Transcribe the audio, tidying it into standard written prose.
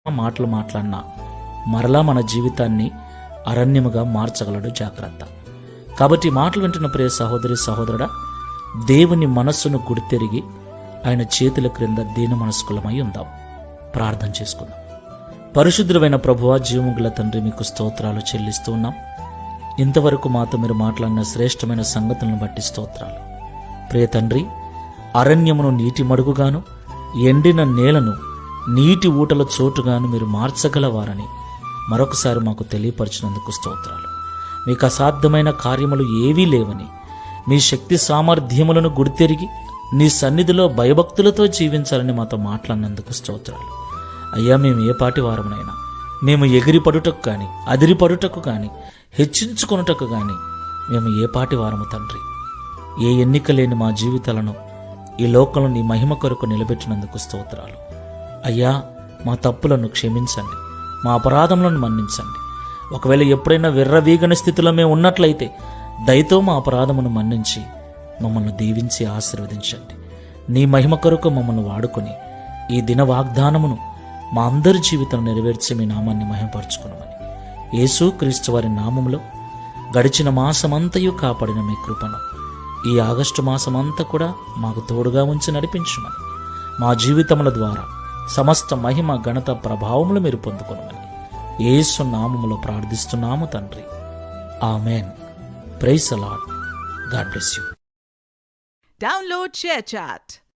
మాటలు మాట్లాడినా మరలా మన జీవితాన్ని అరణ్యముగా మార్చగలడు. జాగ్రత్త. కాబట్టి మాటలు వింటున్న ప్రియ సహోదరి సహోదరుడా, దేవుని మనస్సును గుర్తెరిగి ఆయన చేతుల క్రింద దీన మనస్కులమై ఉందాం. ప్రార్థన చేసుకుందాం. పరిశుద్ధమైన ప్రభువా, జీవముగల తండ్రి, మీకు స్తోత్రాలు చెల్లిస్తూ ఉన్నాం. ఇంతవరకు మాతో మీరు మాట్లాడిన శ్రేష్టమైన సంగతులను బట్టి స్తోత్రాలు. ప్రియ తండ్రి, అరణ్యమును నీటి మడుగుగాను, ఎండిన నేలను నీటి ఊటల చోటుగాను మీరు మార్చగలవారని మరొకసారి మాకు తెలియపరిచినందుకు స్తోత్రాలు. మీకు అసాధ్యమైన కార్యములు ఏవీ లేవని, మీ శక్తి సామర్థ్యములను గుర్తెరిగి నీ సన్నిధిలో భయభక్తులతో జీవించాలని మాతో మాట్లాడినందుకు స్తోత్రాలు. అయ్యా, మేము ఏ పాటి వారమునైనా మేము ఎగిరిపడుటకు కానీ, అదిరిపడుటకు కానీ, హెచ్చించుకొనుటకు కానీ మేము ఏ పాటి వారము తండ్రి. ఏ ఎన్నిక లేని మా జీవితాలను ఈ లోకంలో నీ మహిమ కొరకు నిలబెట్టినందుకు స్తోత్రాలు. అయ్యా, మా తప్పులను క్షమించండి, మా అపరాధములను మన్నించండి. ఒకవేళ ఎప్పుడైనా విర్రవీగని స్థితిలో మేము ఉన్నట్లయితే దయతో మా అపరాధమును మన్నించి మమ్మల్ని దీవించి ఆశీర్వదించండి. నీ మహిమ కొరకు మమ్మల్ని వాడుకొని ఈ దిన వాగ్దానమును మా అందరి జీవితం నెరవేర్చి మీ నామాన్ని మహిమపరచుకున్నామని యేసు క్రీస్తు వారి నామములో గడిచిన మాసమంతయు కాపాడిన మీ కృపను ఈ ఆగస్టు మాసమంతా కూడా మాకు తోడుగా ఉంచి నడిపించమని, మా జీవితముల ద్వారా సమస్త మహిమ ఘనత ప్రభావములు మీరు పొందుకొనమని యేసు నామములో ప్రార్థిస్తున్నాము తండ్రి. Amen. Praise the Lord. God bless you. Download ShareChat.